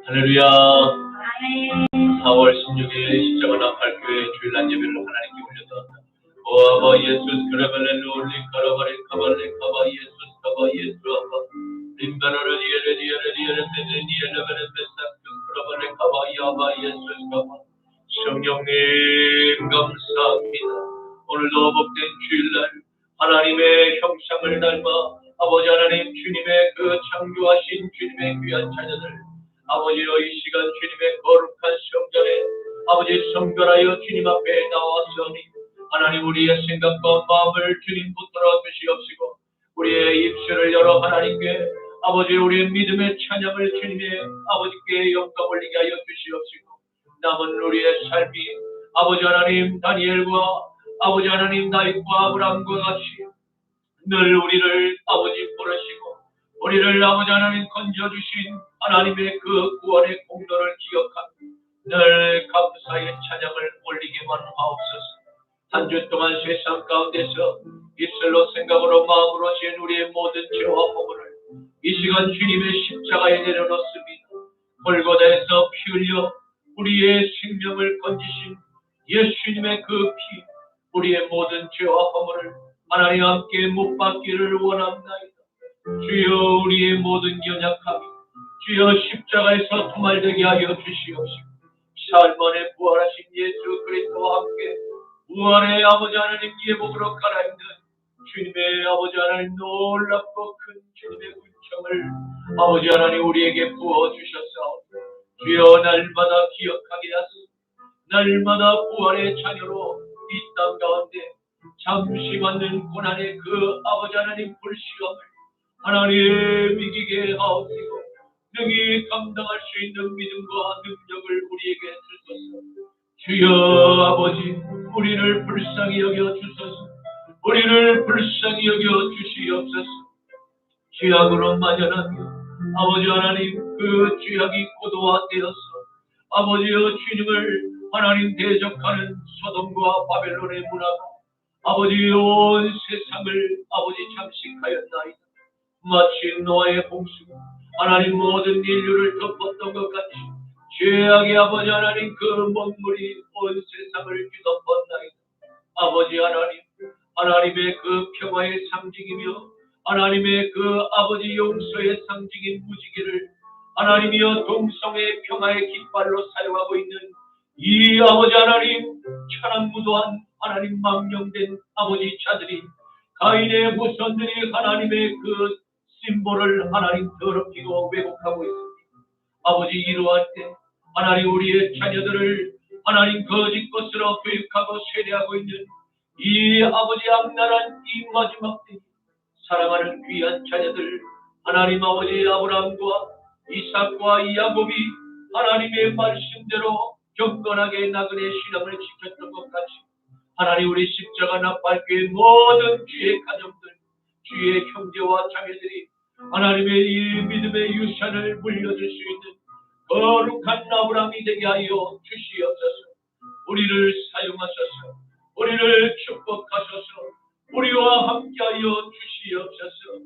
할렐루야. 4월 16일 십자가 나팔교회 주일날 예배를 하나님께 올려드렸다. 오아바 예수 그레벨렐로리 카라바리 카발레 카바 예수 카바 예수 아바 림바라르 디에레 베네니에레베레 베사크 크라발레 카바 야바 예수 카바. 성령님 감사합니다. 오늘도 복된 주일날 하나님의 형상을 닮아 아버지 하나님 주님의 그 창조하신 주님의 귀한 자녀들 아버지여 이 시간 주님의 거룩한 성전에 아버지 성결하여 주님 앞에 나왔으니 하나님 우리의 생각과 마음을 주님 붙들어 주시옵시고 우리의 입술을 열어 하나님께 아버지 우리의 믿음의 찬양을 주님의 아버지께 영광 올리게 하여 주시옵시고 남은 우리의 삶이 아버지 하나님 다니엘과 아버지 하나님 다윗과 아브라함과 같이 늘 우리를 아버지 부르시고 우리를 아버지 하나님 건져주신 하나님의 그 구원의 공로를 기억하며 늘 감사의 찬양을 올리기만 하옵소서. 한 주 동안 세상 가운데서 입술로 생각으로 마음으로 지은 우리의 모든 죄와 허물을 이 시간 주님의 십자가에 내려놓습니다. 골고다에서 피 흘려 우리의 생명을 건지신 예수님의 그 피 우리의 모든 죄와 허물을 하나님 함께 못 받기를 원합니다. 주여 우리의 모든 연약함이 주여 십자가에서 도말되게 하여 주시옵시고 사흘 만에 부활하신 예수 그리스도와 함께 부활의 아버지 하나님 예복으로 갈아입는 주님의 아버지 하나님 놀랍고 큰 주님의 은총을 아버지 하나님 우리에게 부어주셨사오니 주여 날마다 기억하게 하소서. 날마다 부활의 자녀로 이 땅 가운데 잠시 받는 고난의 그 아버지 하나님 불시험을 하나님 이기게 하옵시고 능히 감당할 수 있는 믿음과 능력을 우리에게 주소서. 주여 아버지 우리를 불쌍히 여겨 주소서. 우리를 불쌍히 여겨 주시옵소서. 죄악으로 만연하며 아버지 하나님 그 죄악이 고도화되어서 아버지여 주님을 하나님 대적하는 소돔과 바벨론의 문화가 아버지 온 세상을 아버지 잠식하였나이다. 마치 노아의 홍수가 하나님 모든 인류를 덮었던 것 같이 죄악의 아버지 하나님 그 먹물이 온 세상을 뒤덮었나이다. 아버지 하나님 하나님의 그 평화의 상징이며 하나님의 그 아버지 용서의 상징인 무지개를 하나님이여 동성의 평화의 깃발로 사용하고 있는 이 아버지 하나님 천황무도한 하나님 망령된 아버지 자들이 가인의 후손들이 하나님의 그 심볼을 하나님 더럽히고 왜곡하고 있습니다. 아버지 이러할 때 하나님 우리의 자녀들을 하나님 거짓 것으로 교육하고 세례하고 있는 이 아버지 악랄한 이 마지막 때 사랑하는 귀한 자녀들 하나님 아버지 아브라함과 이삭과 야곱이 하나님의 말씀대로 경건하게 나그네 신앙을 지켰던 것 같이 하나님 우리 십자가 나팔교의 모든 주의 가정들 주의 형제와 자매들이 하나님의 이 믿음의 유산을 물려줄 수 있는 거룩한 아브라함이 되게 하여 주시옵소서. 우리를 사용하소서. 우리를 축복하소서. 우리와 함께하여 주시옵소서.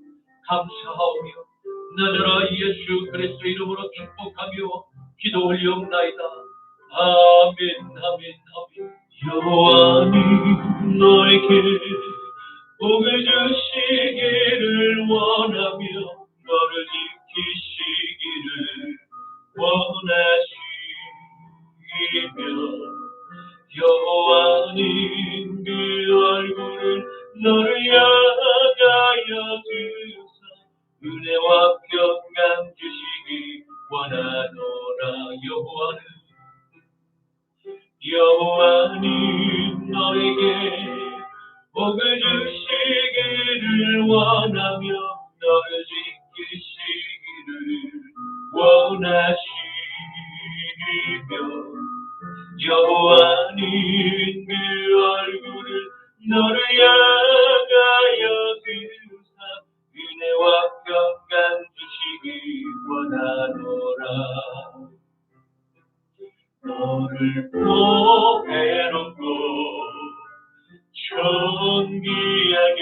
감사하오며 나저라 예수 그리스도 이름으로 축복하며 기도 올리옵나이다. 아멘 아멘 아멘. 여호와님 너에게 복을 주시기를 원하며 너를 지키시기를 원하시며 여호와님 그 얼굴을 너를 향하여 주사 은혜와 평강 주시기 원하노라. 여호와님 너에게 복을 주시기를 원하며 너를 지키시기를 원하시며 여호와님 그 얼굴을 너를 향하여 주사 은혜와 평강 주시기 원하노라. 너를 보배롭고 존귀하게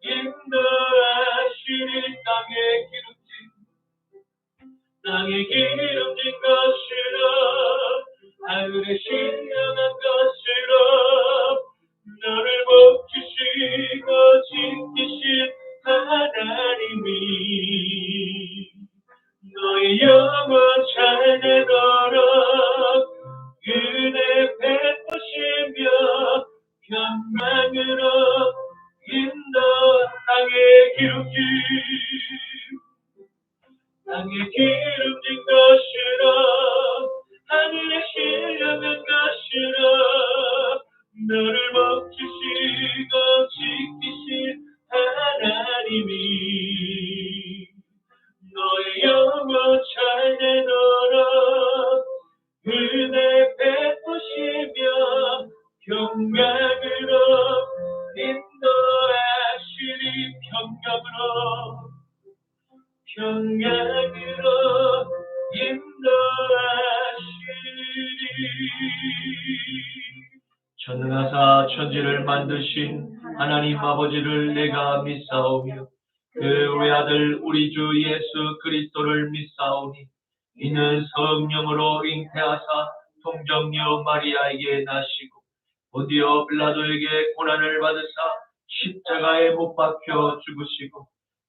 인도하시리 땅에 기름진 것으로 하늘에 신령한 것으로 너를 복주시고 지키신 하나님이 너의 영혼 잘되도록 은혜 베푸시며 평강으로 인도 땅에 기름진 것으로 하늘에 신령한 것으로 너를 먹히시고 지키신 하나님이 너의 영혼 잘되도록 은혜 베푸시며 평강으로 인도하시리 평강으로 인도하시리. 전능하사 천지를 만드신 하나님 아버지를 내가 믿사오며 그 우리 아들 우리 주 예수 그리스도를 믿사오니 이는 성령으로 잉태하사 동정녀 마리아에게 나시고 본디오 빌라도에게 고난을 받으사 십자가에 못 박혀 죽으시고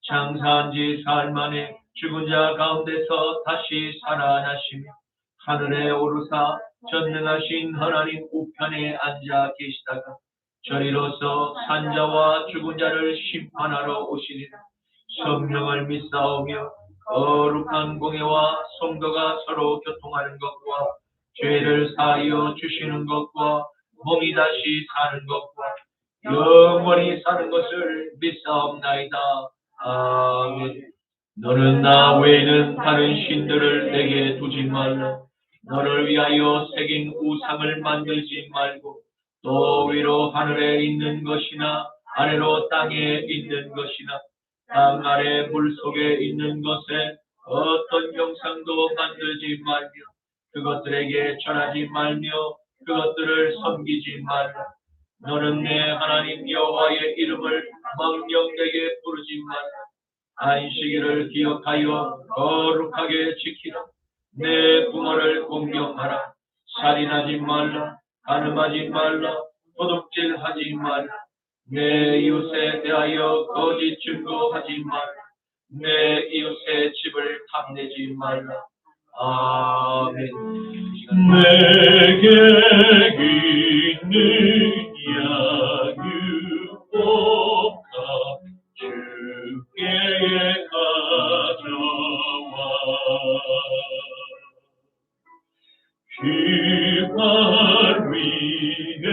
장사한 지 사흘 만에 죽은 자 가운데서 다시 살아나시며 하늘에 오르사 전능하신 하나님 우편에 앉아 계시다가 저리로서 산자와 죽은 자를 심판하러 오시리라. 성령을 믿사오며 거룩한 공예와 성도가 서로 교통하는 것과 죄를 사하여 주시는 것과 몸이 다시 사는 것과 영원히 사는 것을 믿사옵나이다. 아멘. 너는 나 외에는 다른 신들을 내게 두지 말라. 너를 위하여 새긴 우상을 만들지 말고 또 위로 하늘에 있는 것이나 아래로 땅에 있는 것이나 땅 아래 물속에 있는 것에 어떤 형상도 만들지 말며 그것들에게 절하지 말며 그것들을 섬기지 말라. 너는 내 하나님 여호와의 이름을 망령되게 부르지 말라. 안식일을 기억하여 거룩하게 지키라. 내 부모를 공경하라. 살인하지 말라. 간음하지 말라. 도둑질하지 말라. 내 이웃에 대하여 거짓 증거하지 말라. 내 이웃의 집을 탐내지 말라. 아멘. 내게 있는 양육복과 주께 가져와 귀한 위에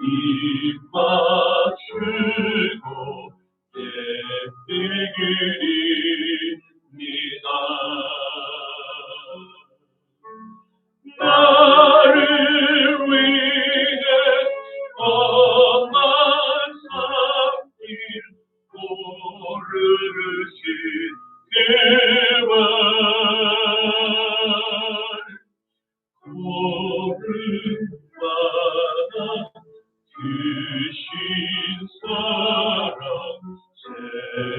입 맞추고 예비그립니다. 나를 위해 험한 산길 오르신 그말 고름받아 주신 사랑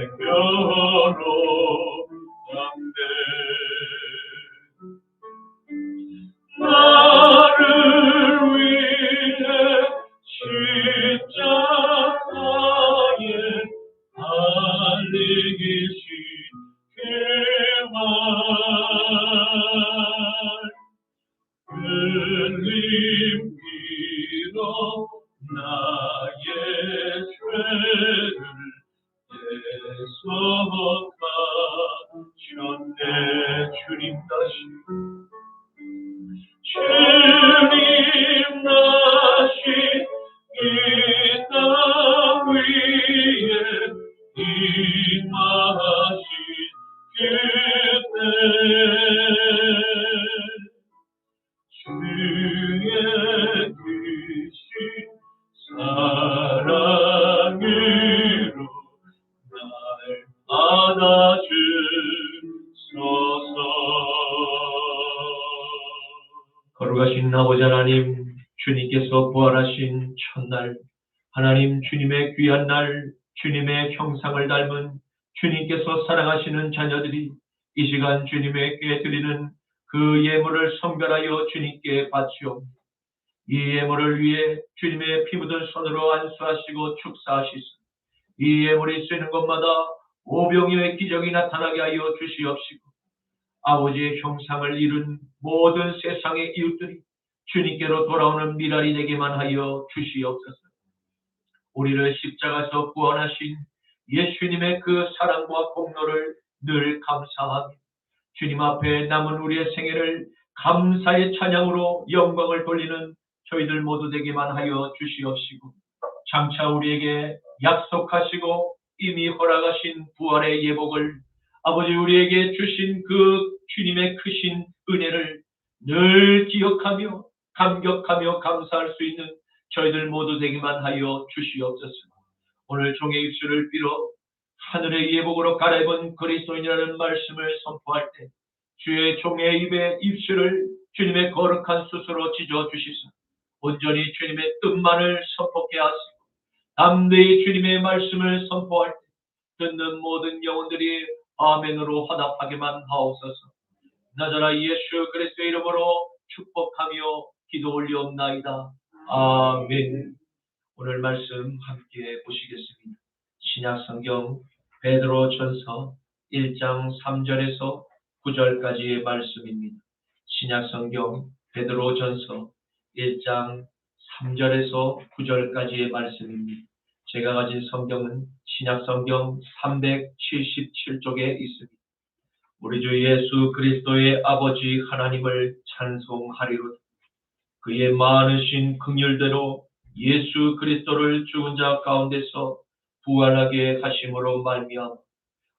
새겨로 담대 나를 위해 십자가에 달리신 그 말 흘림 빌어 나의 죄를 대속하셨네. 주님 다시 주님 다시 이 땅 위에 임하신 그때 주의 크신 사랑으로 날 안아주소서. 거룩하신 아버지 하나님, 주님께서 부활하신 첫날 하나님 주님의 귀한 날, 주님의 형상을 닮은 주님께서 사랑하시는 자녀들이 이 시간 주님에게 드리는 그 예물을 선별하여 주님께 바치옵니다. 이 예물을 위해 주님의 피 묻은 손으로 안수하시고 축사하시소. 이 예물이 쓰이는 곳마다 오병이어의 기적이 나타나게 하여 주시옵시고 아버지의 형상을 이룬 모든 세상의 이웃들이 주님께로 돌아오는 미랄이 되게만 하여 주시옵소서. 우리를 십자가에서 구원하신 예수님의 그 사랑과 공로를 늘 감사하며 주님 앞에 남은 우리의 생애를 감사의 찬양으로 영광을 돌리는 저희들 모두 되게만 하여 주시옵시고 장차 우리에게 약속하시고 이미 허락하신 부활의 예복을 아버지 우리에게 주신 그 주님의 크신 은혜를 늘 기억하며 감격하며 감사할 수 있는 저희들 모두 되기만 하여 주시옵소서. 오늘 종의 입술을 빌어 하늘의 예복으로 갈아입은 그리스도인이라는 말씀을 선포할 때 주의 종의 입에 입술을 주님의 거룩한 숫으로 찢어 주시소. 온전히 주님의 뜻만을 선포케 하시고 담대히 주님의 말씀을 선포할 때 듣는 모든 영혼들이 아멘으로 화답하게만 하옵소서. 나자라 예수 그리스도의 이름으로 축복하며 기도 올리옵나이다. 아멘. 오늘 말씀 함께 보시겠습니다. 신약성경 베드로전서 1장 3절에서 9절까지의 말씀입니다. 신약성경 베드로전서 1장 3절에서 9절까지의 말씀입니다. 제가 가진 성경은 신약성경 377쪽에 있습니다. 우리 주 예수 그리스도의 아버지 하나님을 찬송하리로다. 그의 많으신 긍휼대로 예수 그리스도를 죽은 자 가운데서 부활하게 하심으로 말미암아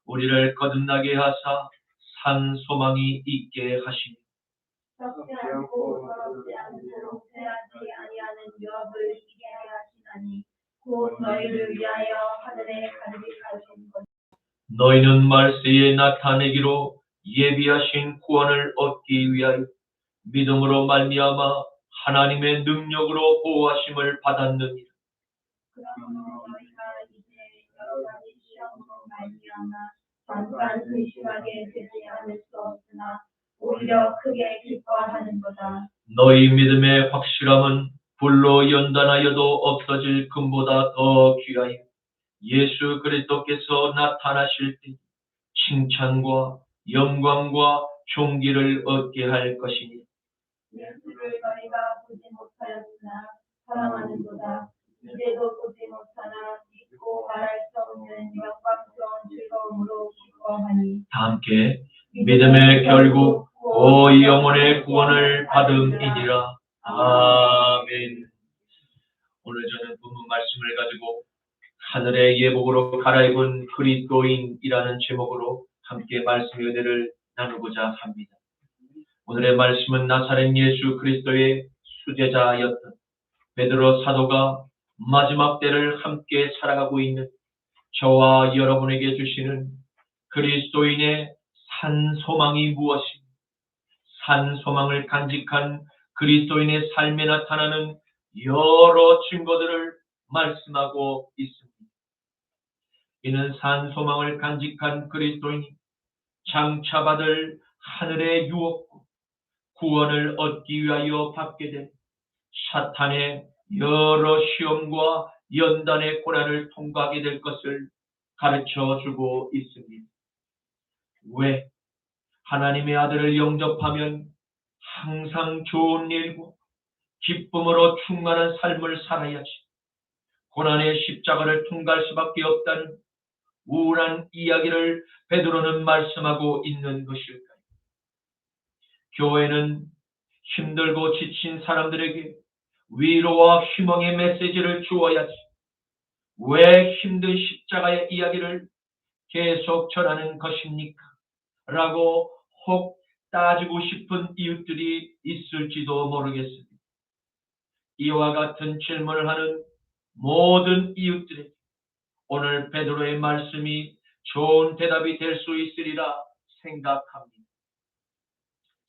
우리를 거듭나게 하사 산 소망이 있게 하시니 썩지 않고 더럽지 않도록 패하지 아니하는 유업을 이게 하여 하시나니 곧 너희를 위하여 하늘에 가득하신 것. 너희는 말세에 나타내기로 예비하신 구원을 얻기 위하여 믿음으로 말미암아 하나님의 능력으로 보호하심을 받았느니라. 그러므로 너희가 이제 여러 가지 시험으로 말미암아 잠깐 의심하게 되지 않을 수 없으나 오히려 크게 기뻐하는 거다. 너희 믿음의 확실함은 불로 연단하여도 없어질 금보다 더 귀하여 예수 그리스도께서 나타나실 때 칭찬과 영광과 존귀를 얻게 할 것이니 예수를 너희가 보지 못하였으나 사랑하는도다. 이제도 보지 못하나 믿고 말할 수 없는 영광스러운 즐거움으로 기뻐하니 다 함께 믿음의 결국 오 영혼의 구원을 받음이니라. 아멘. 오늘 저는 본문 말씀을 가지고 하늘의 예복으로 갈아입은 그리스도인이라는 제목으로 함께 말씀의 은혜를 나누고자 합니다. 오늘의 말씀은 나사렛 예수 그리스도의 수제자였던 베드로 사도가 마지막 때를 함께 살아가고 있는 저와 여러분에게 주시는 그리스도인의 산 소망이 무엇인가? 산 소망을 간직한 그리스도인의 삶에 나타나는 여러 증거들을 말씀하고 있습니다. 이는 산 소망을 간직한 그리스도인이 장차 받을 하늘의 유업과 구원을 얻기 위하여 받게 된 사탄의 여러 시험과 연단의 고난을 통과하게 될 것을 가르쳐주고 있습니다. 왜? 하나님의 아들을 영접하면 항상 좋은 일과 기쁨으로 충만한 삶을 살아야지 고난의 십자가를 통과할 수밖에 없다는 우울한 이야기를 베드로는 말씀하고 있는 것일까요? 교회는 힘들고 지친 사람들에게 위로와 희망의 메시지를 주어야지 왜 힘든 십자가의 이야기를 계속 전하는 것입니까? 라고 혹 따지고 싶은 이웃들이 있을지도 모르겠습니다. 이와 같은 질문을 하는 모든 이웃들에게 오늘 베드로의 말씀이 좋은 대답이 될 수 있으리라 생각합니다.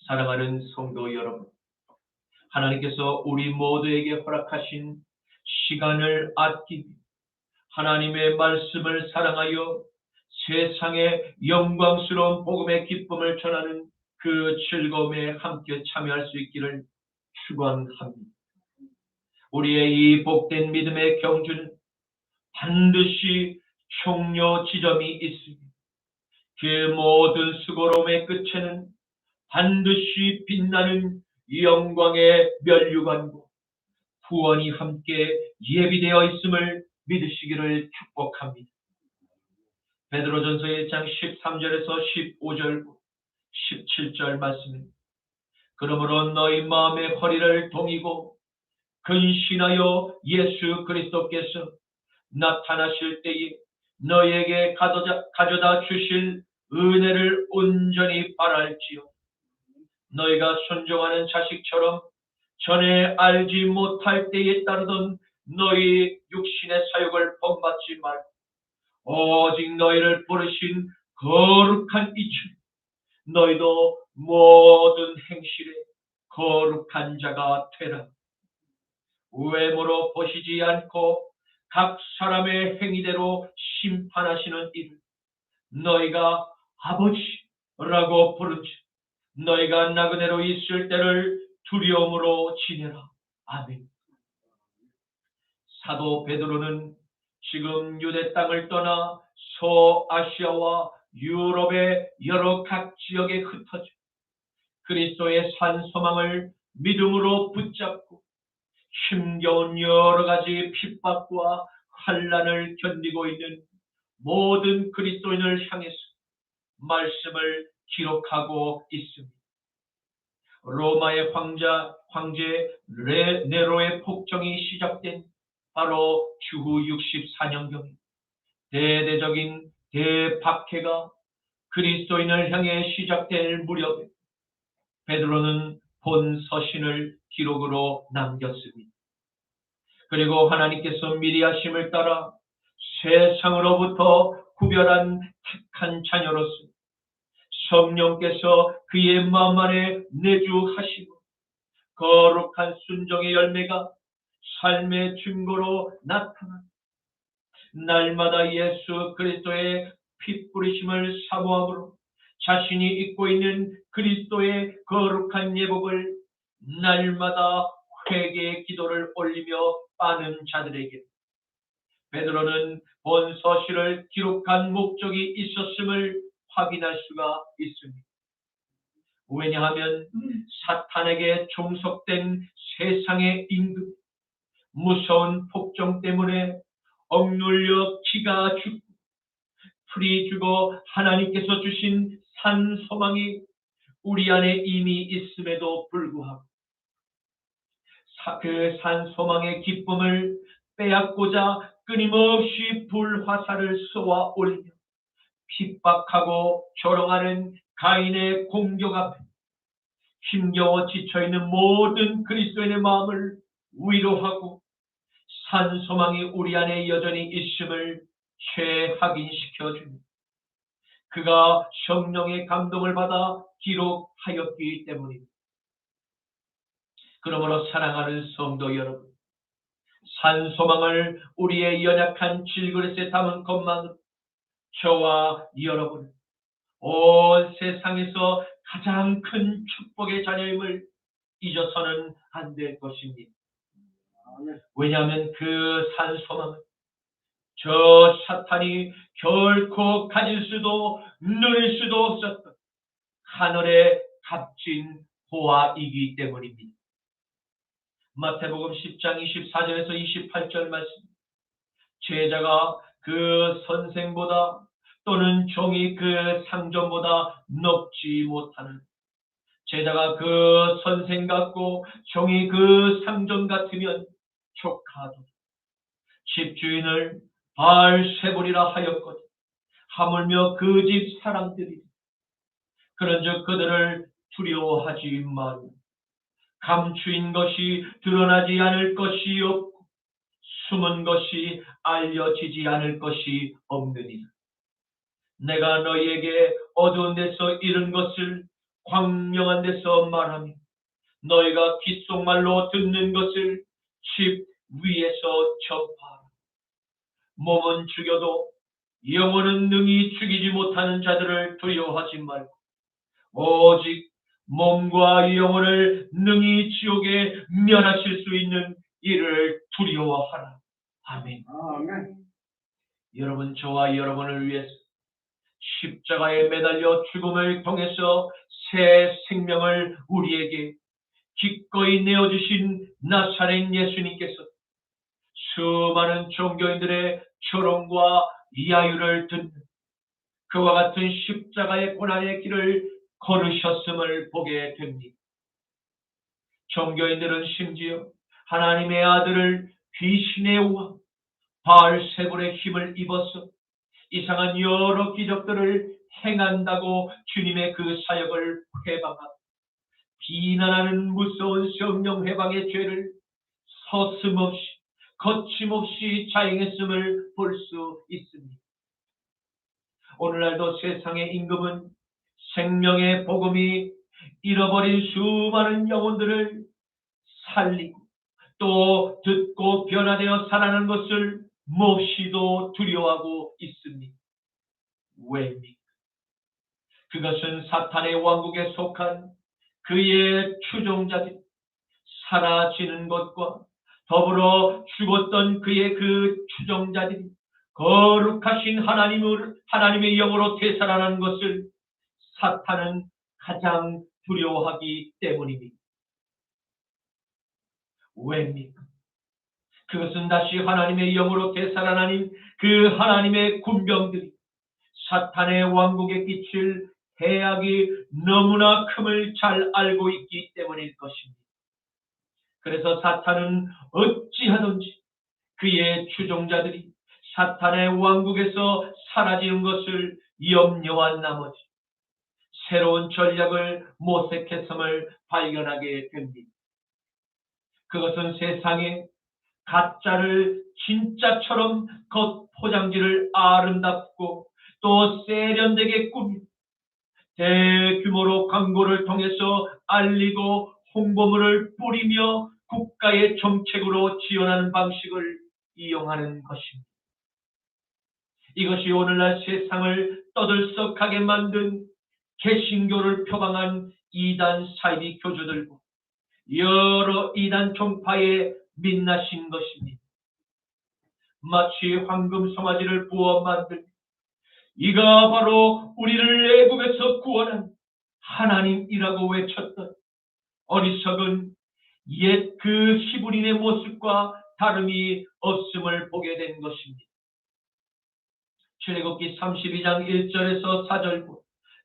사랑하는 성도 여러분, 하나님께서 우리 모두에게 허락하신 시간을 아끼고 하나님의 말씀을 사랑하여 세상의 영광스러운 복음의 기쁨을 전하는 그 즐거움에 함께 참여할 수 있기를 축원합니다. 우리의 이 복된 믿음의 경주는 반드시 종료 지점이 있으며 그 모든 수고로움의 끝에는 반드시 빛나는 영광의 면류관과 구원이 함께 예비되어 있음을 믿으시기를 축복합니다. 베드로전서 1장 13절에서 15절, 17절 말씀입니다. 그러므로 너희 마음의 허리를 동이고 근신하여 예수 그리스도께서 나타나실 때에 너희에게 가져다 주실 은혜를 온전히 바랄지요. 너희가 순종하는 자식처럼 전에 알지 못할 때에 따르던 너희 육신의 사욕을 본받지 말고 오직 너희를 부르신 거룩한 이처럼 너희도 모든 행실에 거룩한 자가 되라. 외모로 보시지 않고 각 사람의 행위대로 심판하시는 이를 너희가 아버지라고 부른즉 너희가 나그네로 있을 때를 두려움으로 지내라. 아멘. 사도 베드로는 지금 유대 땅을 떠나 서아시아와 유럽의 여러 각 지역에 흩어져 그리스도의 산 소망을 믿음으로 붙잡고 힘겨운 여러 가지 핍박과 환난을 견디고 있는 모든 그리스도인을 향해서 말씀을 기록하고 있습니다. 로마의 황제 네로의 폭정이 시작된 바로 주후 64년경에 대대적인 대박해가 그리스도인을 향해 시작될 무렵에 베드로는 본 서신을 기록으로 남겼습니다. 그리고 하나님께서 미리 하심을 따라 세상으로부터 구별한 택한 자녀로서 성령께서 그의 마음 안에 내주하시고 거룩한 순종의 열매가 삶의 증거로 나타나 날마다 예수 그리스도의 피 뿌리심을 사모함으로 자신이 입고 있는 그리스도의 거룩한 예복을 날마다 회개의 기도를 올리며 빠는 자들에게 베드로는 본 서신을 기록한 목적이 있었음을 확인할 수가 있습니다. 왜냐하면 사탄에게 종속된 세상의 임금, 무서운 폭정 때문에 억눌려 기가 죽고 풀이 죽어 하나님께서 주신 산 소망이 우리 안에 이미 있음에도 불구하고 그 산 소망의 기쁨을 빼앗고자 끊임없이 불화살을 쏘아 올리며 핍박하고 조롱하는 가인의 공격 앞에 힘겨워 지쳐있는 모든 그리스도인의 마음을 위로하고 산 소망이 우리 안에 여전히 있음을 재확인시켜줍니다. 그가 성령의 감동을 받아 기록하였기 때문입니다. 그러므로 사랑하는 성도 여러분, 산 소망을 우리의 연약한 질그릇에 담은 것만으로 저와 여러분 온 세상에서 가장 큰 축복의 자녀임을 잊어서는 안 될 것입니다. 왜냐하면 그 산 소망은 저 사탄이 결코 가질 수도 누릴 수도 없었던 하늘의 값진 보화이기 때문입니다. 마태복음 10장 24절에서 28절 말씀, 제자가 그 선생보다 또는 종이 그 상전보다 높지 못하는, 제자가 그 선생 같고 종이 그 상전 같으면 족하도다. 집주인을 발세보리라 하였거든 하물며 그 집 사람들이 그런즉 그들을 두려워하지 말고 감추인 것이 드러나지 않을 것이 없고 숨은 것이 알려지지 않을 것이 없느니라. 내가 너희에게 어두운 데서 이른 것을 광명한 데서 말하며 너희가 귓속말로 듣는 것을 집 위에서 전파하라. 몸은 죽여도 영혼은 능히 죽이지 못하는 자들을 두려워하지 말고 오직 몸과 영혼을 능히 지옥에 면하실 수 있는 이를 두려워하라. 아멘. 아멘. 여러분, 저와 여러분을 위해서 십자가에 매달려 죽음을 통해서 새 생명을 우리에게 기꺼이 내어주신 나사렛 예수님께서 수많은 종교인들의 조롱과 야유를 듣는 그와 같은 십자가의 고난의 길을 걸으셨음을 보게 됩니다. 종교인들은 심지어 하나님의 아들을 귀신의 왕 바알세불의 힘을 입어서 이상한 여러 기적들을 행한다고 주님의 그 사역을 회방하고 비난하는 무서운 성령 회방의 죄를 서슴없이 거침없이 자행했음을 볼 수 있습니다. 오늘날도 세상의 임금은 생명의 복음이 잃어버린 수많은 영혼들을 살리고 또 듣고 변화되어 살아나는 것을 몹시도 두려워하고 있습니다. 왜입니까? 그것은 사탄의 왕국에 속한 그의 추종자들이 사라지는 것과 더불어 죽었던 그의 그 추종자들이 거룩하신 하나님의 영으로 되살아나는 것을 사탄은 가장 두려워하기 때문입니다. 왜입니까? 그것은 다시 하나님의 영으로 되살아나는 그 하나님의 군병들이 사탄의 왕국에 끼칠 해악이 너무나 큼을 잘 알고 있기 때문일 것입니다. 그래서 사탄은 어찌하든지 그의 추종자들이 사탄의 왕국에서 사라지는 것을 염려한 나머지 새로운 전략을 모색했음을 발견하게 됩니다. 그것은 세상에 가짜를 진짜처럼 겉포장지를 아름답고 또 세련되게 꾸며 대규모로 광고를 통해서 알리고 홍보물을 뿌리며 국가의 정책으로 지원하는 방식을 이용하는 것입니다. 이것이 오늘날 세상을 떠들썩하게 만든 개신교를 표방한 이단 사이비 교주들과 여러 이단 종파에 민낯인 것입니다. 마치 황금 송아지를 부어 만들 이가 바로 우리를 애굽에서 구원한 하나님이라고 외쳤던 어리석은 옛 그 히브리인의 모습과 다름이 없음을 보게 된 것입니다. 출애굽기 32장 1절에서 4절과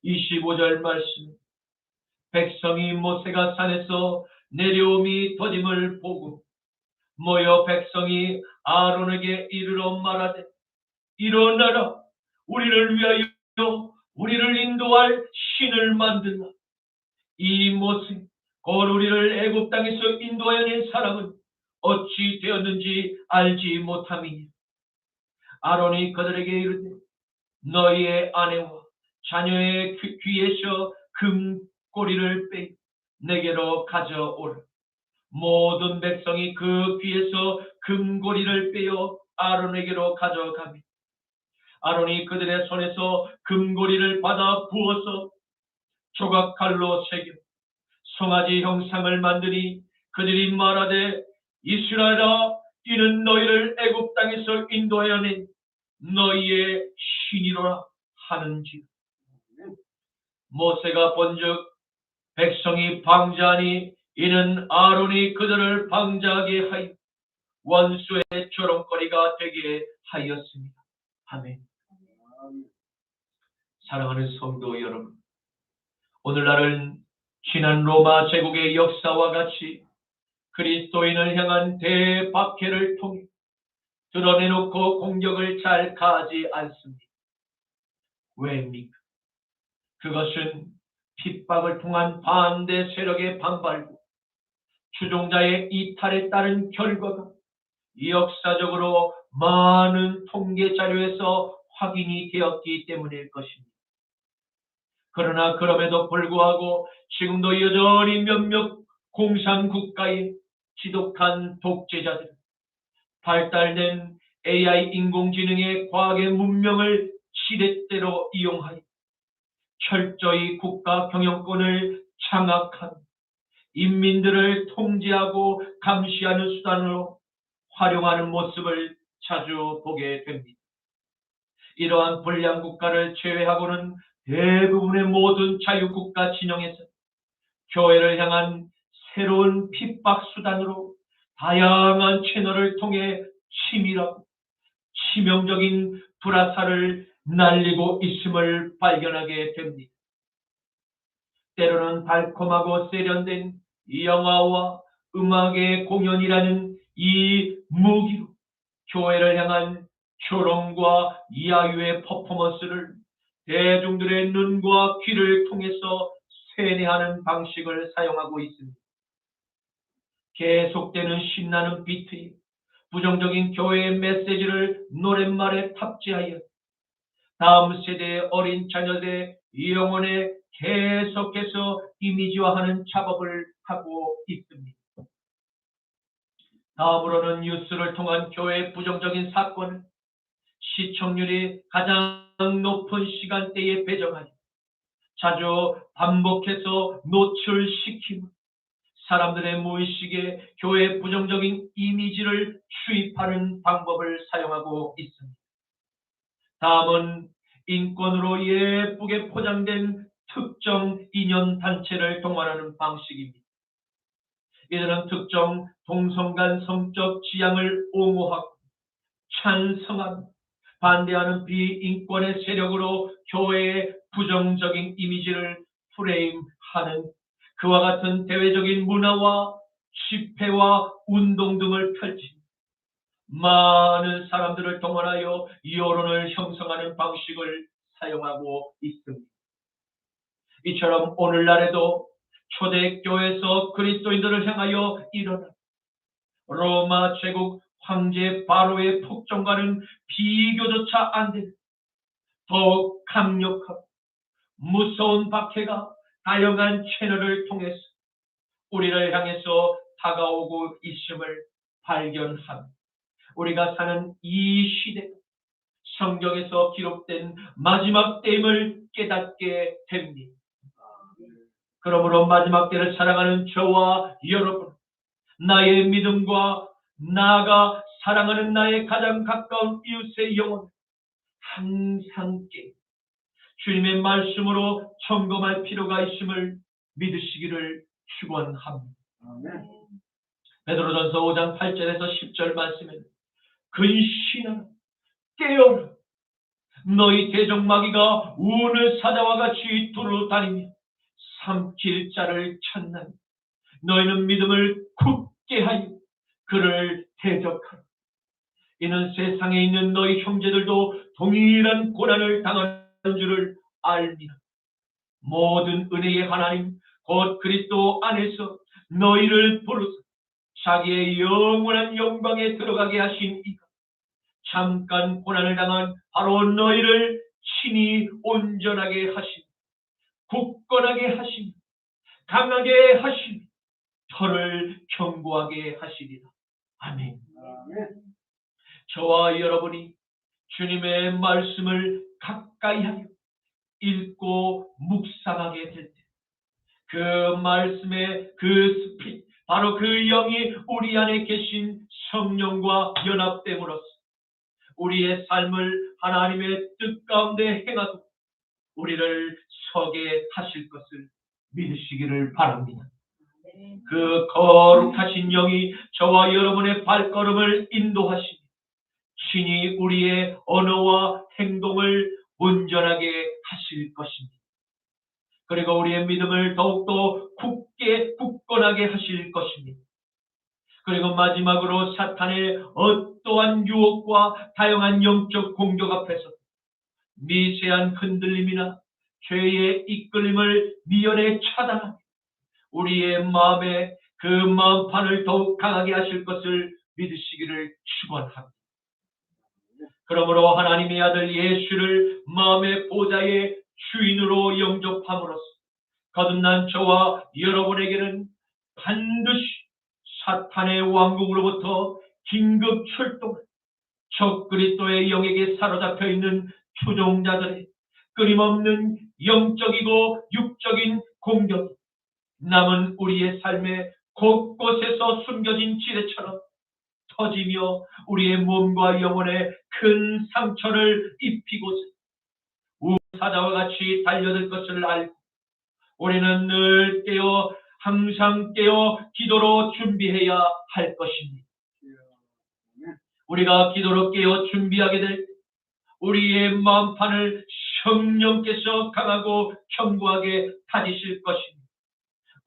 25절 말씀, 백성이 모세가 산에서 내려옴이 더딤을 보고 모여 백성이 아론에게 이르러 말하되 일어나라, 우리를 위하여 우리를 인도할 신을 만들라. 이 모세 곧 우리를 애굽 땅에서 인도하여 낸 사람은 어찌 되었는지 알지 못함이니 아론이 그들에게 이르되 너희의 아내와 자녀의 귀에서 금고리를 빼 내게로 가져오라. 모든 백성이 그 귀에서 금고리를 빼어 아론에게로 가져가며 아론이 그들의 손에서 금고리를 받아 부어서 조각칼로 새겨 송아지 형상을 만드니 그들이 말하되 이스라엘아, 이는 너희를 애굽 땅에서 인도하여 낸 너희의 신이로라 하는지. 모세가 본즉 백성이 방자하니 이는 아론이 그들을 방자하게 하여 원수의 조롱거리가 되게 하였습니다. 아멘. 사랑하는 성도 여러분, 오늘날은 지난 로마 제국의 역사와 같이 그리스도인을 향한 대박해를 통해 드러내놓고 공격을 잘 가하지 않습니다. 왜입니까? 그것은 핍박을 통한 반대 세력의 반발과 추종자의 이탈에 따른 결과가 역사적으로 많은 통계 자료에서 확인이 되었기 때문일 것입니다. 그러나 그럼에도 불구하고 지금도 여전히 몇몇 공산국가의 지독한 독재자들, 발달된 AI 인공지능의 과학의 문명을 시대대로 이용하여 철저히 국가 경영권을 장악한 인민들을 통제하고 감시하는 수단으로 활용하는 모습을 자주 보게 됩니다. 이러한 불량 국가를 제외하고는 대부분의 모든 자유국가 진영에서 교회를 향한 새로운 핍박 수단으로 다양한 채널을 통해 치밀하고 치명적인 불화살을 날리고 있음을 발견하게 됩니다. 때로는 달콤하고 세련된 영화와 음악의 공연이라는 이 무기로 교회를 향한 조롱과 야유의 퍼포먼스를 대중들의 눈과 귀를 통해서 세뇌하는 방식을 사용하고 있습니다. 계속되는 신나는 비트에 부정적인 교회의 메시지를 노랫말에 탑재하여 다음 세대의 어린 자녀들의 영혼에 계속해서 이미지화하는 작업을 하고 있습니다. 다음으로는 뉴스를 통한 교회의 부정적인 사건을 시청률이 가장 높은 시간대에 배정하여 자주 반복해서 노출시키며 사람들의 무의식에 교회의 부정적인 이미지를 주입하는 방법을 사용하고 있습니다. 다음은 인권으로 예쁘게 포장된 특정 이념 단체를 동원하는 방식입니다. 이들은 특정 동성간 성적 지향을 옹호하고 찬성하고 반대하는 비인권의 세력으로 교회의 부정적인 이미지를 프레임하는 그와 같은 대외적인 문화와 집회와 운동 등을 펼치며 많은 사람들을 동원하여 여론을 형성하는 방식을 사용하고 있습니다. 이처럼 오늘날에도 초대교회에서 그리스도인들을 향하여 일어난 로마 제국 황제 바로의 폭정과는 비교조차 안 되는 더욱 강력하고 무서운 박해가 다양한 채널을 통해서 우리를 향해서 다가오고 있음을 발견합니다. 우리가 사는 이 시대 성경에서 기록된 마지막 때임을 깨닫게 됩니다. 그러므로 마지막 때를 살아가는 저와 여러분, 나의 믿음과 나아가 사랑하는 나의 가장 가까운 이웃의 영혼 항상 깨 주님의 말씀으로 점검할 필요가 있음을 믿으시기를 축원합니다. 베드로전서 5장 8절에서 10절 말씀에는 근신하라 깨어라 너희 대적마귀가 우는 사자와 같이 두루다니며 삼킬 자를 찾나니 너희는 믿음을 굳게 하여 그를 대적하라. 이는 세상에 있는 너희 형제들도 동일한 고난을 당하는 줄을 알미라. 모든 은혜의 하나님 곧 그리스도 안에서 너희를 부르사 자기의 영원한 영광에 들어가게 하신 이가 잠깐 고난을 당한 바로 너희를 친히 온전하게 하시며 굳건하게 하시며 강하게 하시며 털을 견고하게 하시리라. 아멘. 저와 여러분이 주님의 말씀을 가까이 하여 읽고 묵상하게 될 때 그 말씀의 그 스피릿 바로 그 영이 우리 안에 계신 성령과 연합됨으로써 우리의 삶을 하나님의 뜻 가운데 행하고 우리를 서게 하실 것을 믿으시기를 바랍니다. 그 거룩하신 영이 저와 여러분의 발걸음을 인도하시니 신이 우리의 언어와 행동을 온전하게 하실 것입니다. 그리고 우리의 믿음을 더욱더 굳건하게 하실 것입니다. 그리고 마지막으로 사탄의 어떠한 유혹과 다양한 영적 공격 앞에서 미세한 흔들림이나 죄의 이끌림을 미연에 차단하며 우리의 마음에 그 마음판을 더욱 강하게 하실 것을 믿으시기를 축원합니다. 그러므로 하나님의 아들 예수를 마음의 보좌의 주인으로 영접함으로써 거듭난 저와 여러분에게는 반드시 사탄의 왕국으로부터 긴급 출동한 적 그리스도의 영에게 사로잡혀 있는 추종자들의 끊임없는 영적이고 육적인 공격이 남은 우리의 삶의 곳곳에서 숨겨진 지뢰처럼 터지며 우리의 몸과 영혼에 큰 상처를 입히고자 우사자와 같이 달려들 것을 알고 우리는 늘 깨어 항상 깨어 기도로 준비해야 할 것입니다. 우리가 기도로 깨어 준비하게 될 때 우리의 마음판을 성령께서 강하고 견고하게 다지실 것입니다.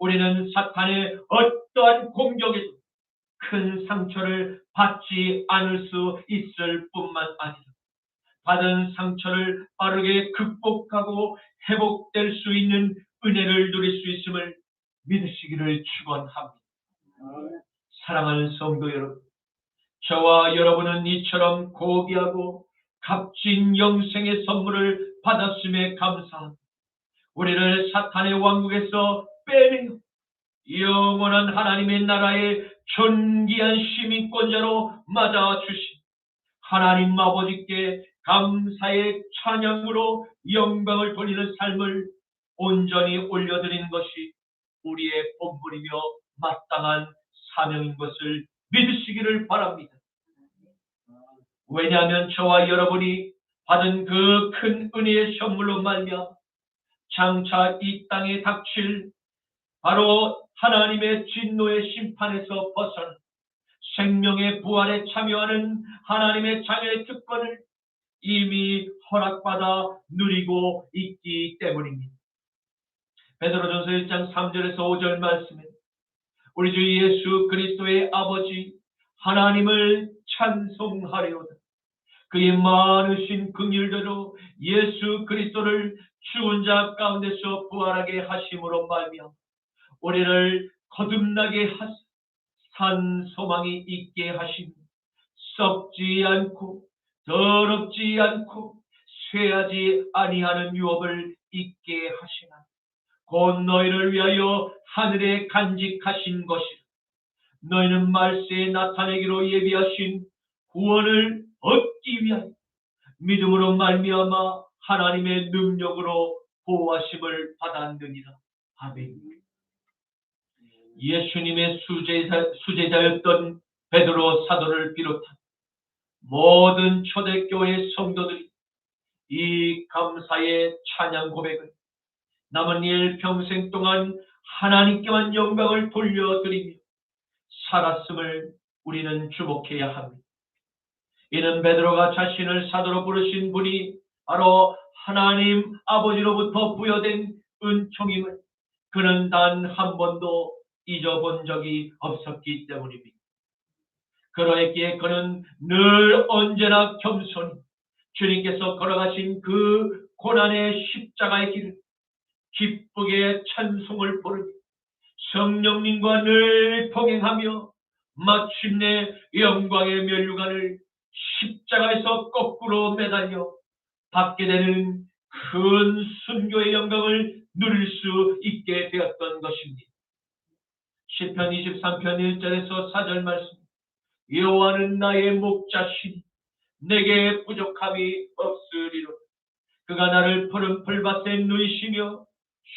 우리는 사탄의 어떠한 공격에도 큰 상처를 받지 않을 수 있을 뿐만 아니라 받은 상처를 빠르게 극복하고 회복될 수 있는 은혜를 누릴 수 있음을 믿으시기를 축원합니다. 사랑하는 성도 여러분, 저와 여러분은 이처럼 고귀하고 값진 영생의 선물을 받았음에 감사합니다. 우리를 사탄의 왕국에서 빼내어 영원한 하나님의 나라의 존귀한 시민권자로 맞아주신 하나님 아버지께 감사의 찬양으로 영광을 돌리는 삶을 온전히 올려드리는 것이 우리의 본분이며 마땅한 사명인 것을 믿으시기를 바랍니다. 왜냐하면 저와 여러분이 받은 그 큰 은혜의 선물로 말미암아 장차 이 땅에 닥칠 바로 하나님의 진노의 심판에서 벗어나 생명의 부활에 참여하는 하나님의 자녀의 특권을 이미 허락받아 누리고 있기 때문입니다. 베드로전서 1장 3절에서 5절 말씀에 우리 주 예수 그리스도의 아버지 하나님을 찬송하리로다. 그의 많으신 긍휼대로 예수 그리스도를 죽은 자 가운데서 부활하게 하심으로 말미암아 우리를 거듭나게 하사 산 소망이 있게 하시며 썩지 않고 더럽지 않고 쇠하지 아니하는 유업을 있게 하시나 곧 너희를 위하여 하늘에 간직하신 것이라. 너희는 말세에 나타내기로 예비하신 구원을 얻기 위하여 믿음으로 말미암아 하나님의 능력으로 보호하심을 받았느니라. 아멘. 예수님의 수제자였던 베드로 사도를 비롯한 모든 초대교회 성도들이 이 감사의 찬양 고백을 남은 일 평생 동안 하나님께만 영광을 돌려드리며 살았음을 우리는 주목해야 합니다. 이는 베드로가 자신을 사도로 부르신 분이 바로 하나님 아버지로부터 부여된 은총임을 그는 단 한 번도 잊어본 적이 없었기 때문입니다. 그러했기에 그는 늘 언제나 겸손히 주님께서 걸어가신 그 고난의 십자가의 길을 기쁘게 찬송을 부르며 성령님과 늘 동행하며 마침내 영광의 면류관을 십자가에서 거꾸로 매달려 받게 되는 큰 순교의 영광을 누릴 수 있게 되었던 것입니다. 시편 23편 1절에서 4절 말씀 여호와는 나의 목자시니 내게 부족함이 없으리로다. 그가 나를 푸른 풀밭에 누이시며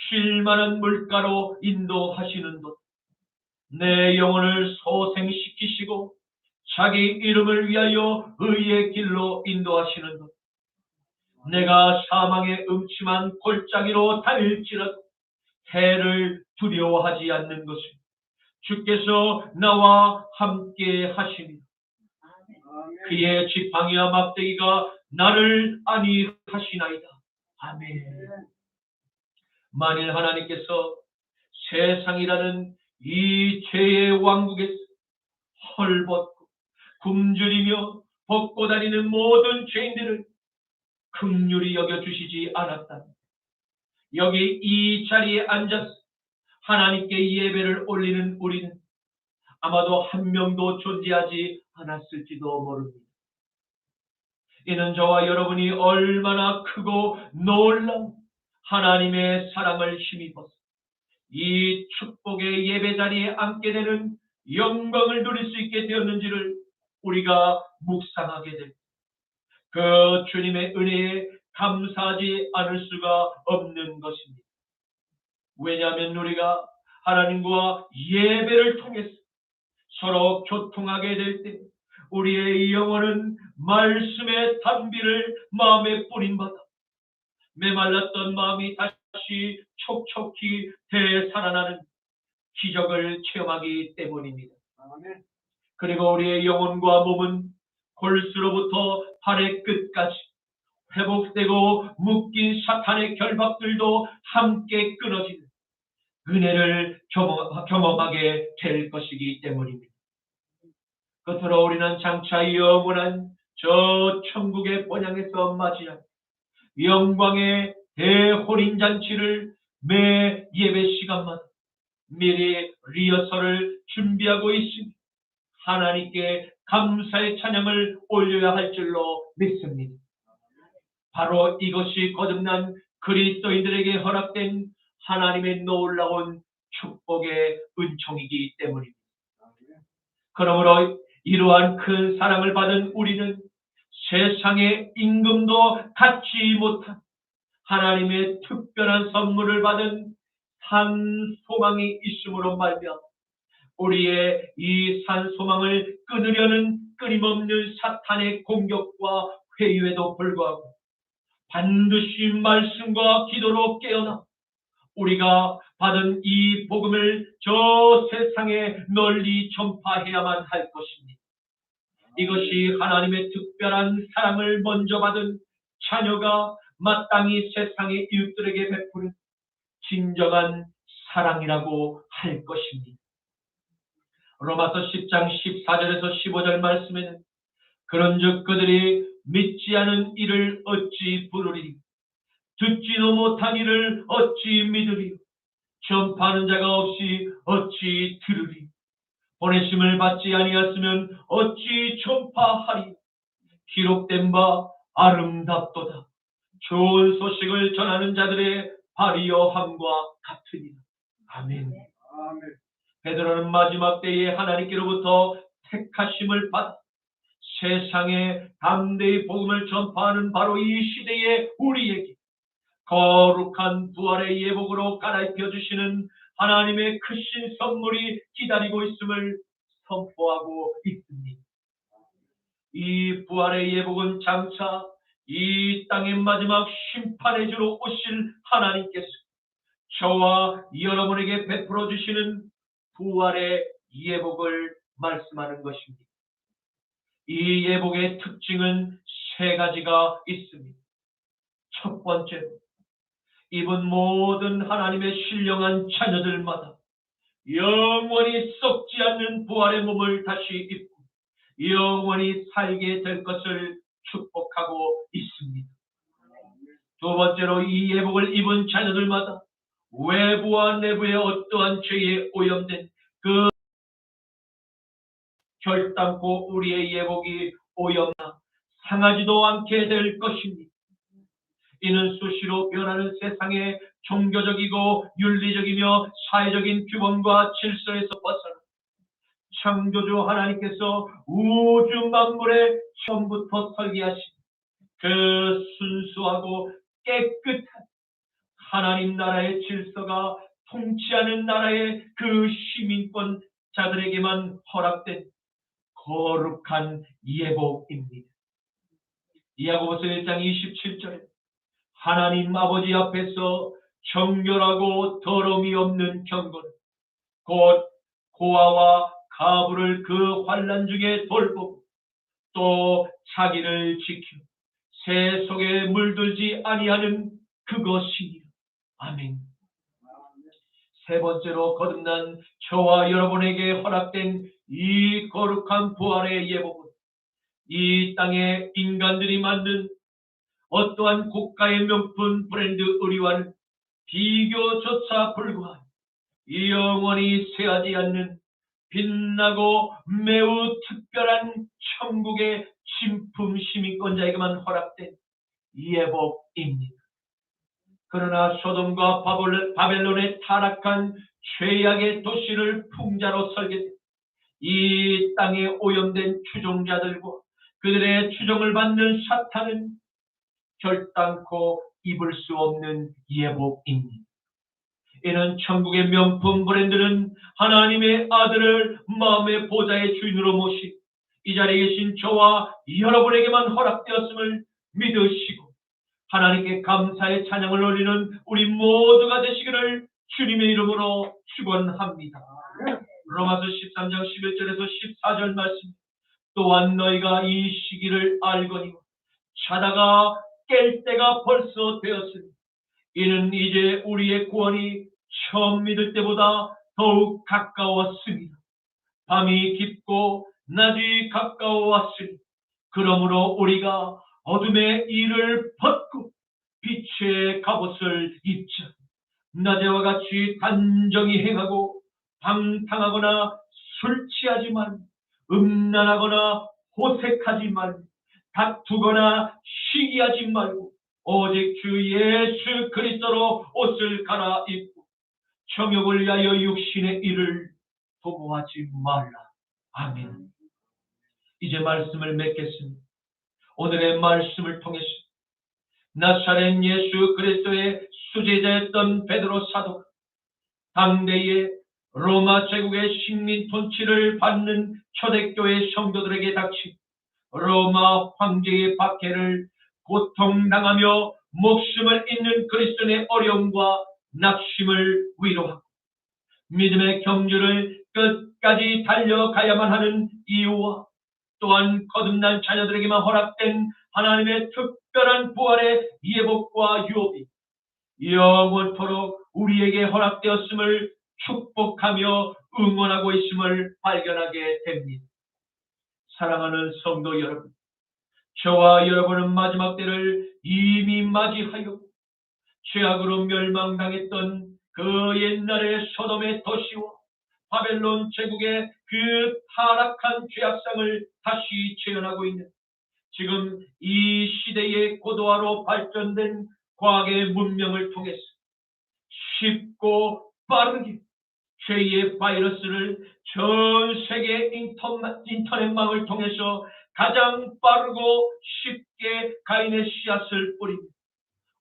쉴 만한 물가로 인도하시는도다. 내 영혼을 소생시키시고 자기 이름을 위하여 의의 길로 인도하시는도다. 내가 사망의 음침한 골짜기로 다닐지라도 해를 두려워하지 않는 것을 주께서 나와 함께 하시니 그의 지팡이와 막대기가 나를 안위하시나이다. 아멘. 만일 하나님께서 세상이라는 이 죄의 왕국에서 헐벗고 굶주리며 벗고 다니는 모든 죄인들을 긍휼히 여겨주시지 않았다면 여기 이 자리에 앉아서 하나님께 예배를 올리는 우리는 아마도 한 명도 존재하지 않았을지도 모릅니다. 이는 저와 여러분이 얼마나 크고 놀라운 하나님의 사랑을 힘입어서 이 축복의 예배 자리에 앉게 되는 영광을 누릴 수 있게 되었는지를 우리가 묵상하게 될 그 주님의 은혜에 감사하지 않을 수가 없는 것입니다. 왜냐하면 우리가 하나님과 예배를 통해서 서로 교통하게 될 때 우리의 영혼은 말씀의 단비를 마음에 뿌림받아 메말랐던 마음이 다시 촉촉히 되살아나는 기적을 체험하기 때문입니다. 그리고 우리의 영혼과 몸은 골수로부터 발의 끝까지 회복되고 묶인 사탄의 결박들도 함께 끊어지는 은혜를 경험하게 될 것이기 때문입니다. 끝으로 우리는 장차 영원한 저 천국의 본향에서 맞이할 영광의 대혼인잔치를 매 예배 시간마다 미리 리허설을 준비하고 있으니 하나님께 감사의 찬양을 올려야 할 줄로 믿습니다. 바로 이것이 거듭난 그리스도인들에게 허락된 하나님의 놀라운 축복의 은총이기 때문입니다. 그러므로 이러한 큰 사랑을 받은 우리는 세상의 임금도 갖지 못한 하나님의 특별한 선물을 받은 산 소망이 있음으로 말미암아 우리의 이 산 소망을 끊으려는 끊임없는 사탄의 공격과 회유에도 불구하고 반드시 말씀과 기도로 깨어나 우리가 받은 이 복음을 저 세상에 널리 전파해야만 할 것입니다. 이것이 하나님의 특별한 사랑을 먼저 받은 자녀가 마땅히 세상의 이웃들에게 베푸는 진정한 사랑이라고 할 것입니다. 로마서 10장 14절에서 15절 말씀에는 그런즉 그들이 믿지 않은 이를 어찌 부르리요 듣지도 못한 이를 어찌 믿으리요 전파하는 자가 없이 어찌 들으리요 보내심을 받지 아니하였으면 어찌 전파하리요 기록된 바 아름답도다 좋은 소식을 전하는 자들의 발이여함과 같으니라. 아멘. 베드로는 마지막 때에 하나님께로부터 택하심을 받아 세상에 담대히 복음을 전파하는 바로 이 시대에 우리에게 거룩한 부활의 예복으로 갈아입혀 주시는 하나님의 크신 선물이 기다리고 있음을 선포하고 있습니다. 이 부활의 예복은 장차 이 땅의 마지막 심판의 주로 오실 하나님께서 저와 여러분에게 베풀어 주시는 부활의 예복을 말씀하는 것입니다. 이 예복의 특징은 세 가지가 있습니다. 첫 번째로 이분 모든 하나님의 신령한 자녀들마다 영원히 썩지 않는 부활의 몸을 다시 입고 영원히 살게 될 것을 축복하고 있습니다. 두 번째로 이 예복을 입은 자녀들마다 외부와 내부의 어떠한 죄에 오염된 그 결단코 우리의 예복이 오염나 상하지도 않게 될 것입니다. 이는 수시로 변하는 세상의 종교적이고 윤리적이며 사회적인 규범과 질서에서 벗어나 창조주 하나님께서 우주 만물에 처음부터 설계하신 그 순수하고 깨끗한 하나님 나라의 질서가 통치하는 나라의 그 시민권 자들에게만 허락된 거룩한 예복입니다. 야고보서 1장 27절에 하나님 아버지 앞에서 정결하고 더러움이 없는 경건 곧 고아와 가부를 그 환난 중에 돌보고 또 자기를 지켜 새 속에 물들지 아니하는 그것이니라. 아멘. 세 번째로 거듭난 저와 여러분에게 허락된 이 거룩한 부활의 예복은 이 땅의 인간들이 만든 어떠한 고가의 명품 브랜드 의류와는 비교조차 불구한 영원히 쇠하지 않는 빛나고 매우 특별한 천국의 신품 시민권자에게만 허락된 예복입니다. 그러나 소돔과 바벨론의 타락한 죄악의 도시를 풍자로 설계된 이 땅에 오염된 추종자들과 그들의 추종을 받는 사탄은 결단코 입을 수 없는 예복입니다. 이는 천국의 명품 브랜드는 하나님의 아들을 마음의 보좌의 주인으로 모시 이 자리에 계신 저와 여러분에게만 허락되었음을 믿으시고 하나님께 감사의 찬양을 올리는 우리 모두가 되시기를 주님의 이름으로 축원합니다. 로마서 13장 11절에서 14절 말씀. 또한 너희가 이 시기를 알거니 자다가 깰 때가 벌써 되었으니 이는 이제 우리의 구원이 처음 믿을 때보다 더욱 가까웠습니다. 밤이 깊고 낮이 가까워왔으니 그러므로 우리가 어둠의 일을 벗고 빛의 갑옷을 입자. 낮에와 같이 단정히 행하고 방탕하거나 술 취하지 말고 음란하거나 호색하지 말고 다투거나 시기하지 말고 오직 주 예수 그리스도로 옷을 갈아입고 정욕을 위하여 육신의 일을 도모하지 말라. 아멘. 이제 말씀을 맺겠습니다. 오늘의 말씀을 통해서 나사렛 예수 그리스도의 수제자였던 베드로 사도가 당대의 로마 제국의 식민 통치를 받는 초대교회 성도들에게 닥친 로마 황제의 박해를 고통당하며 목숨을 잃는 그리스도인의 어려움과 낙심을 위로하고 믿음의 경주를 끝까지 달려가야만 하는 이유와 또한 거듭난 자녀들에게만 허락된 하나님의 특별한 부활의 예복과 유업이 영원토록 우리에게 허락되었음을 축복하며 응원하고 있음을 발견하게 됩니다. 사랑하는 성도 여러분, 저와 여러분은 마지막 때를 이미 맞이하여 죄악으로 멸망당했던 그 옛날의 소돔의 도시와 바벨론 제국의 그 타락한 죄악상을 다시 재현하고 있는 지금 이 시대의 고도화로 발전된 과학의 문명을 통해서 쉽고 빠르게 죄의 바이러스를 전 세계 인터넷망을 통해서 가장 빠르고 쉽게 가인의 씨앗을 뿌리며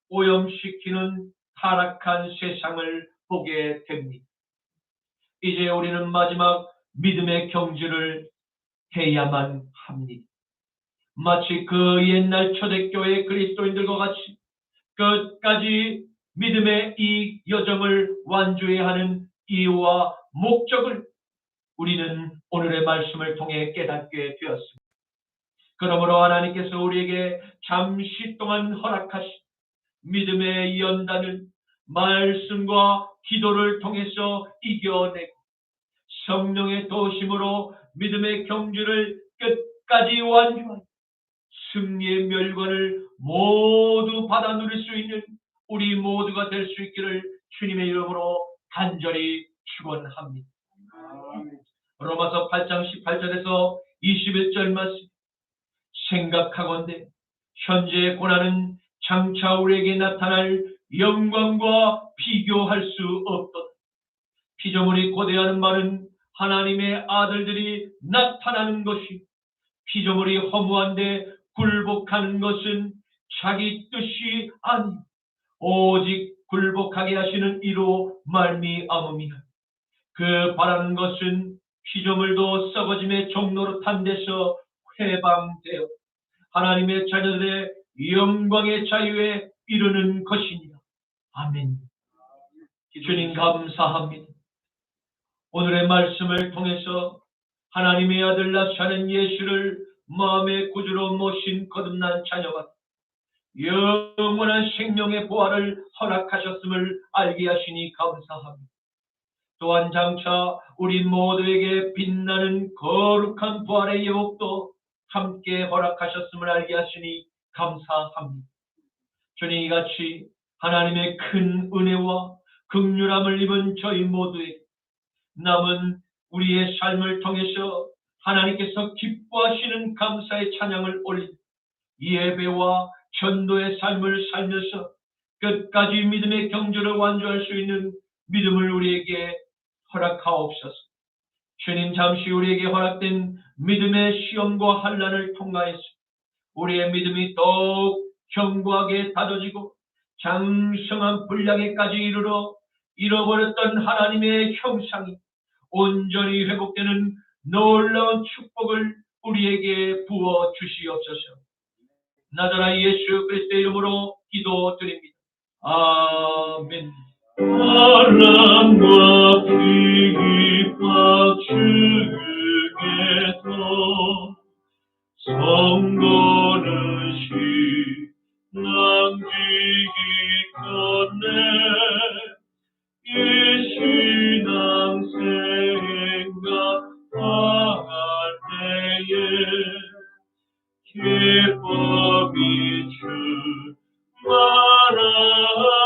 오염시키는 타락한 세상을 보게 됩니다. 이제 우리는 마지막 믿음의 경주를 해야만 합니다. 마치 그 옛날 초대교회 그리스도인들과 같이 끝까지 믿음의 이 여정을 완주해야 하는 이유와 목적을 우리는 오늘의 말씀을 통해 깨닫게 되었습니다. 그러므로 하나님께서 우리에게 잠시 동안 허락하신 믿음의 연단을 말씀과 기도를 통해서 이겨내고 성령의 도심으로 믿음의 경주를 끝까지 완주하여 승리의 멸관을 모두 받아 누릴 수 있는 우리 모두가 될 수 있기를 주님의 이름으로 간절히 축원합니다. 로마서 8장 18절에서 21절 말씀. 생각하건대 현재의 고난은 장차 우리에게 나타날 영광과 비교할 수 없도다. 피조물이 고대하는 말은 하나님의 아들들이 나타나는 것이, 피조물이 허무한데 굴복하는 것은 자기 뜻이 아니 오직 굴복하게 하시는 이로 말미암음이라. 그 바라는 것은 피조물도 썩어짐의 종로로 탄 데서 해방되어 하나님의 자녀들의 영광의 자유에 이르는 것이니라. 아멘. 주님 감사합니다. 오늘의 말씀을 통해서 하나님의 아들 나사렛 예수를 마음의 구주로 모신 거듭난 자녀가 영원한 생명의 부활을 허락하셨음을 알게 하시니 감사합니다. 또한 장차 우리 모두에게 빛나는 거룩한 부활의 예복도 함께 허락하셨음을 알게 하시니 감사합니다. 주님, 이같이 하나님의 큰 은혜와 긍휼함을 입은 저희 모두에게 남은 우리의 삶을 통해서 하나님께서 기뻐하시는 감사의 찬양을 올린 예배와 전도의 삶을 살면서 끝까지 믿음의 경주를 완주할 수 있는 믿음을 우리에게 허락하옵소서. 주님 잠시 우리에게 허락된 믿음의 시험과 환난을 통하여서 우리의 믿음이 더욱 견고하게 다져지고 장성한 분량에까지 이르러 잃어버렸던 하나님의 형상이 온전히 회복되는 놀라운 축복을 우리에게 부어 주시옵소서. 나자라 예수 그리스도의 이름으로 기도드립니다. 아멘. 바람과 비와 주께서 성도는 신앙지기건네 이 신앙생각 할 때에 기쁨이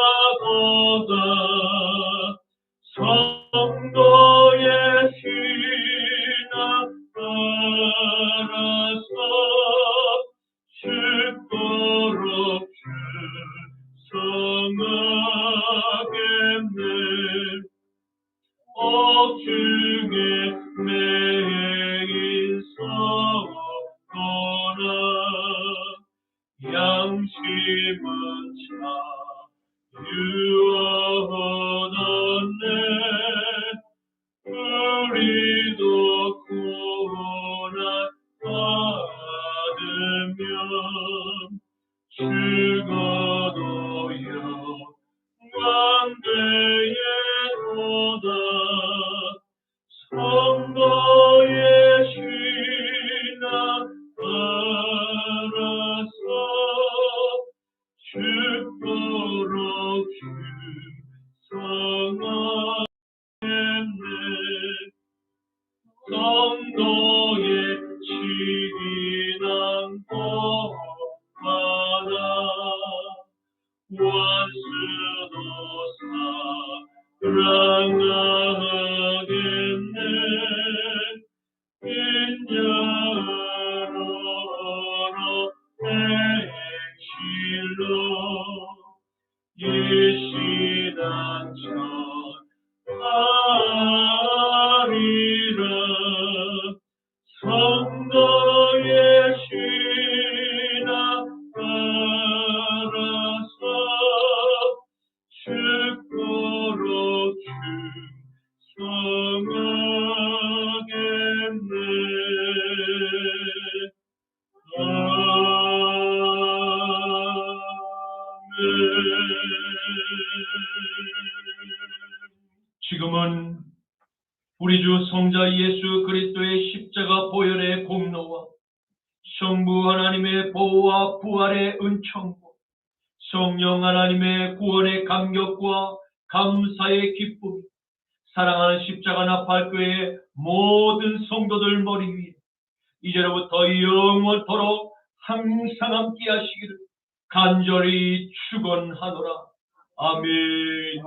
충만하도다. 성도의 신앙 따라서 죽도록 충성하겠네. 옥중에 매인 서거나 양심은 자유하다네. 우리도 고난 받으면 죽어도 영광되도다. 성도의 신앙 따라서 죽도록 충성하겠네. 성도의 신앙도 받아 원수도 사랑하겠네. 인자로로 행실로 이 신앙 전하리라. 성도의 신앙 따라서 죽도록 충성하겠네. 지금은 우리 주 성자 예수 그리스도의 십자가 보혈의 공로와 성부 하나님의 보호와 부활의 은총과 성령 하나님의 구원의 감격과 감사의 기쁨이 사랑하는 십자가 나팔교회의 모든 성도들 머리 위에 이제로부터 영원토록 항상 함께 하시기를 간절히 축원하노라. 아멘.